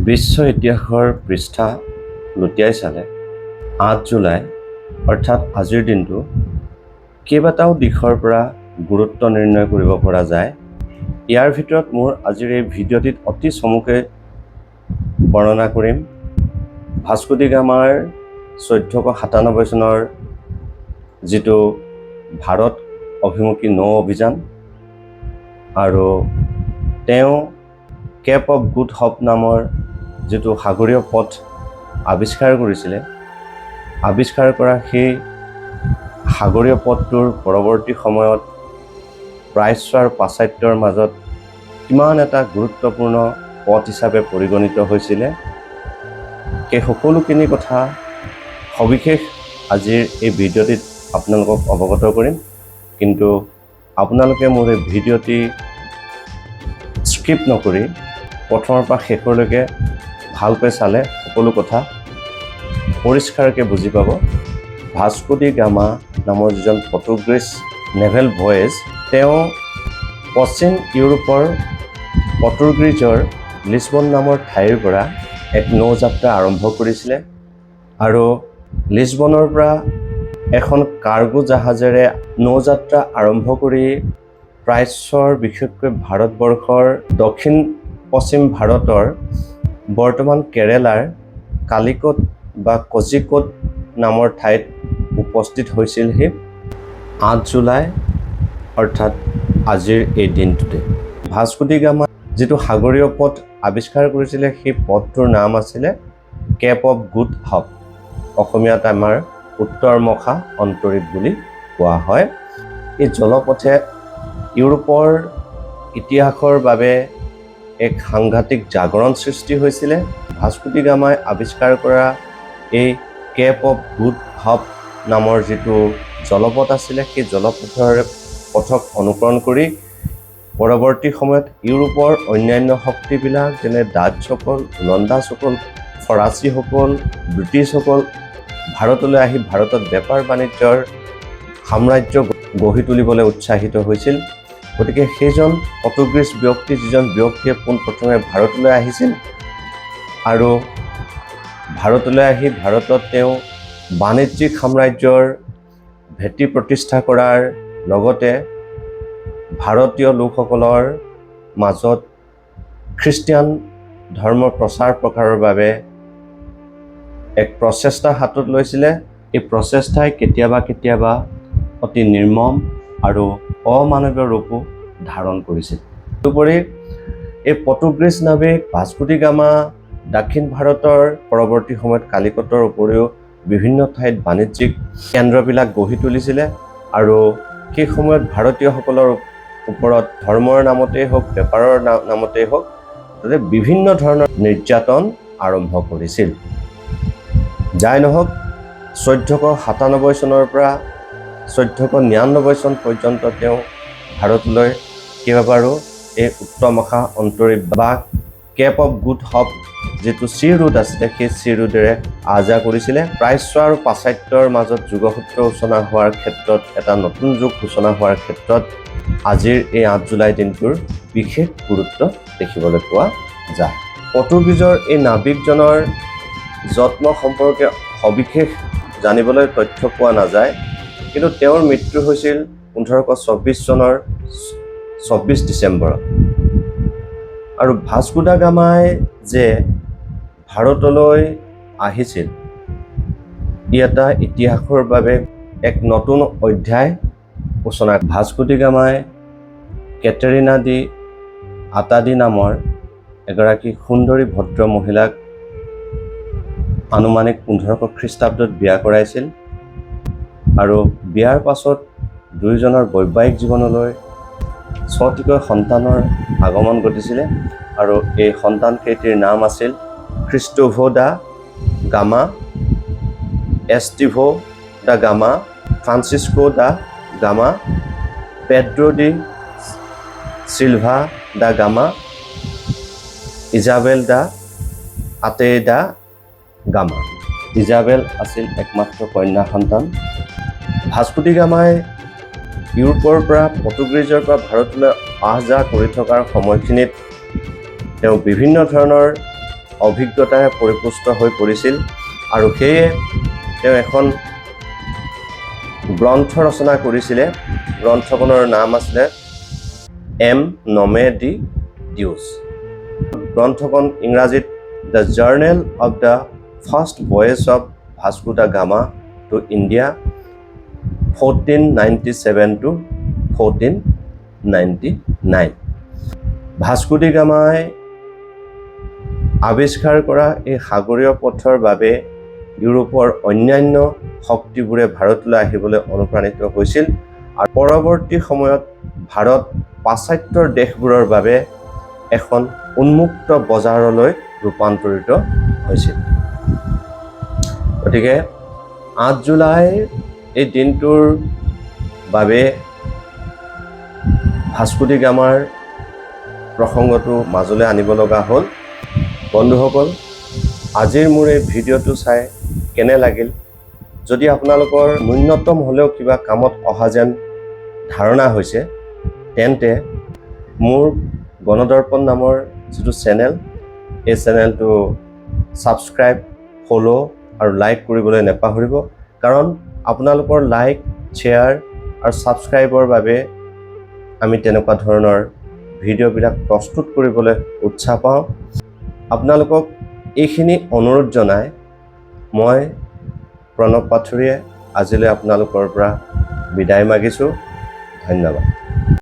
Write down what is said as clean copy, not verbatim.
বিশ্ব ইতিহাসৰ পৃষ্ঠা লুটিয়াই চালে ৮ জুলাই অৰ্থাৎ আজিৰ দিনটো কেইবাটাও দিশৰ পৰা গুৰুত্ব নিৰ্ণয় কৰিব পৰা যায়। ইয়াৰ ভিতৰত মোৰ আজিৰ এই ভিডিঅ'টিত অতি চমুকৈ বৰ্ণনা কৰিম ভাস্কো ডি গামাৰ 1497 চনৰ যিটো ভাৰত অভিমুখী নৌ অভিযান আৰু তেওঁ কেপ অফ গুড হপ নামৰ যিটো সাগৰীয় পথ আৱিষ্কাৰ কৰিছিলে, আৱিষ্কাৰ কৰা সেই সাগৰীয় পথটোৰ পৰৱৰ্তী সময়ত প্ৰাচ্য আৰু পাশ্চাত্যৰ মাজত কিমান এটা গুৰুত্বপূৰ্ণ পথ হিচাপে পৰিগণিত হৈছিলে, সেই সকলোখিনি কথা সবিশেষ আজিৰ এই ভিডিঅ'টিত আপোনালোকক অৱগত কৰিম। কিন্তু আপোনালোকে মোৰ এই ভিডিঅ'টি স্কিপ নকৰি প্ৰথমৰ পৰা শেষলৈকে ভালকৈ চালে সকলো কথা পৰিষ্কাৰকৈ বুজি পাব। ভাস্কো ডি গামা নামৰ যিজন পৰ্তুগীজ নেভেল ভয়েজ, তেওঁ পশ্চিম ইউৰোপৰ পৰ্তুগীজৰ লিছবন নামৰ ঠাইৰ পৰা এক নৌযাত্ৰা আৰম্ভ কৰিছিলে আৰু লিছবনৰ পৰা এখন কাৰ্গো জাহাজেৰে নৌযাত্ৰা আৰম্ভ কৰি প্ৰাচ্যৰ বিশেষকৈ ভাৰতবৰ্ষৰ দক্ষিণ পশ্চিম ভাৰতৰ বৰ্তমান কেৰেলাৰ কালিকট বা কোঝিকোড নামৰ ঠাইত উপস্থিত হৈছিলহি ৮ জুলাই অৰ্থাৎ আজিৰ এই দিনটোতে। ভাস্কো ডি গামা যিটো সাগৰীয় পথ আৱিষ্কাৰ কৰিছিলে, সেই পথটোৰ নাম আছিলে কেপ অফ গুড হপ, অসমীয়াত আমাৰ উত্তৰমুখা অন্তৰীপ বুলি কোৱা হয়। এই জলপথে ইউৰোপৰ ইতিহাসৰ বাবে এক সাংঘাতিক জাগৰণ সৃষ্টি হৈছিলে। ভাস্কো ডি গামাই আৱিষ্কাৰ কৰা এই কেপ অফ গুড হপ নামৰ যিটো জলপথ আছিলে, সেই পথক অনুকৰণ কৰি পৰৱৰ্তী সময়ত ইউৰোপৰ অন্যান্য শক্তিবিলাক যেনে ডাচ্ছসকল, ওলন্দাজসকল, ফৰাচীসকল, ব্ৰিটিছসকল ভাৰতলৈ আহি ভাৰতত বেপাৰ বাণিজ্যৰ সাম্ৰাজ্য গঢ়ি তুলিবলৈ উৎসাহিত হৈছিল। গতিকে সেইজন পৰ্তুগীজ ব্যক্তি, যিজন ব্যক্তিয়ে পোনপ্ৰথমে ভাৰতলৈ আহিছিল আৰু ভাৰতলৈ আহি ভাৰতত তেওঁ বাণিজ্যিক সাম্ৰাজ্যৰ ভেটি প্ৰতিষ্ঠা কৰাৰ লগতে ভাৰতীয় লোকসকলৰ মাজত খ্ৰীষ্টিয়ান ধৰ্ম প্ৰচাৰ প্ৰসাৰৰ বাবে এক প্ৰচেষ্টা হাতত লৈছিলে। এই প্ৰচেষ্টাই কেতিয়াবা অতি নিৰ্মম আৰু অমানৱীয় ৰূপো ধাৰণ কৰিছিল। তদুপৰি এই পৰ্তুগীজ নাবিক ভাস্কো ডি গামা দক্ষিণ ভাৰতৰ পৰৱৰ্তী সময়ত কালিকটৰ উপৰিও বিভিন্ন ঠাইত বাণিজ্যিক কেন্দ্ৰবিলাক গঢ়ি তুলিছিলে আৰু সেই সময়ত ভাৰতীয়সকলৰ ওপৰত ধৰ্মৰ নামতেই হওক, বেপাৰৰ নামতেই হওক, তাতে বিভিন্ন ধৰণৰ নিৰ্যাতন আৰম্ভ কৰিছিল। যাই নহওক 1497 চনৰ পৰা 1499 চন পৰ্যন্ত তেওঁ ভাৰতলৈ কেইবাবাৰো এই উত্তৰমুখা অন্তৰীপ বা কেপ অফ গুড হপ যিটো চি ৰুট আছিলে, সেই চি ৰুটেৰে আহ যাহ কৰিছিলে। প্ৰাচ্য আৰু পাশ্চাত্যৰ মাজত যোগসূত্ৰ সূচনা হোৱাৰ ক্ষেত্ৰত, এটা নতুন যুগ সূচনা হোৱাৰ ক্ষেত্ৰত আজিৰ এই ৮ জুলাই দিনটোৰ বিশেষ গুৰুত্ব দেখিবলৈ পোৱা যায়। পৰ্তুগীজৰ এই নাবিকজনৰ যত্ন সম্পৰ্কে সবিশেষ জানিবলৈ তথ্য পোৱা নাযায়, কিন্তু তেওঁৰ মৃত্যু হৈছিল 1524 চনৰ 24 ডিচেম্বৰত। আৰু ভাস্কো ডি গামাই যে ভাৰতলৈ আহিছিল, ই এটা ইতিহাসৰ বাবে এক নতুন অধ্যায় সূচনা। ভাস্কো ডি গামাই কেটেৰিনা ডি আটাডি নামৰ এগৰাকী সুন্দৰী ভদ্ৰ মহিলাক আনুমানিক 1500 খ্ৰীষ্টাব্দত বিয়া কৰাইছিল আৰু বিয়াৰ পাছত দুয়োজনৰ বৈবাহিক জীৱনলৈ 6টিকৈ সন্তানৰ আগমন ঘটিছিলে আৰু এই সন্তানকেইটিৰ নাম আছিল Cristovao da Gama, Estevao da Gama, Francisco da Gama, Pedro de Silva da Gama, Isabel da Ataide Gama. Isabel আছিল একমাত্ৰ কন্যা সন্তান। ভাস্কো ডি গামাই ইউৰোপৰ পৰা পৰ্তুগীজৰ পৰা ভাৰতলৈ আহ যাহ কৰি থকাৰ সময়খিনিত তেওঁ বিভিন্ন ধৰণৰ অভিজ্ঞতাৰে পৰিপুষ্ট হৈ পৰিছিল আৰু সেয়ে তেওঁ এখন গ্ৰন্থ ৰচনা কৰিছিলে। গ্ৰন্থখনৰ নাম আছিলে এম নমে ডি ডিউচ। গ্ৰন্থখন ইংৰাজীত the journal of the first voyage of Vasco da Gama to India 1497 to 1499। Vasco de গামাই আৱিষ্কাৰ কৰা এই সাগৰীয় পথৰ বাবে ইউৰোপৰ অন্যান্য শক্তিবোৰে ভাৰতলৈ আহিবলৈ অনুপ্ৰাণিত হৈছিল আৰু পৰৱৰ্তী সময়ত ভাৰত পাশ্চাত্যৰ দেশবোৰৰ বাবে এখন উন্মুক্ত বজাৰলৈ ৰূপান্তৰিত হৈছিল। গতিকে 8 জুলাইৰ এই দিনটোৰ বাবে ভাস্কো ডি গামাৰ প্ৰসংগটো মাজলৈ আনিব লগা হ'ল। বন্ধুসকল, আজিৰ মোৰ এই ভিডিঅ'টো চাই কেনে লাগিল? যদি আপোনালোকৰ ন্যূনতম হ'লেও কিবা কামত অহা যেন ধাৰণা হৈছে, তেন্তে মোৰ গণদৰ্পণ নামৰ যিটো চেনেল, এই চেনেলটো ছাবস্ক্ৰাইব, ফ'ল' আৰু লাইক কৰিবলৈ নাপাহৰিব। কাৰণ আপোনালোকৰ লাইক, শ্বেয়াৰ আৰু ছাবস্ক্ৰাইবৰ বাবে আমি তেনেকুৱা ধৰণৰ ভিডিঅ'বিলাক প্ৰস্তুত কৰিবলৈ উৎসাহ পাওঁ। আপোনালোকক এইখিনি অনুৰোধ জনাই মই প্ৰণৱ পাথুৰীয়ে আজিলৈ আপোনালোকৰ পৰা বিদায় মাগিছোঁ। ধন্যবাদ।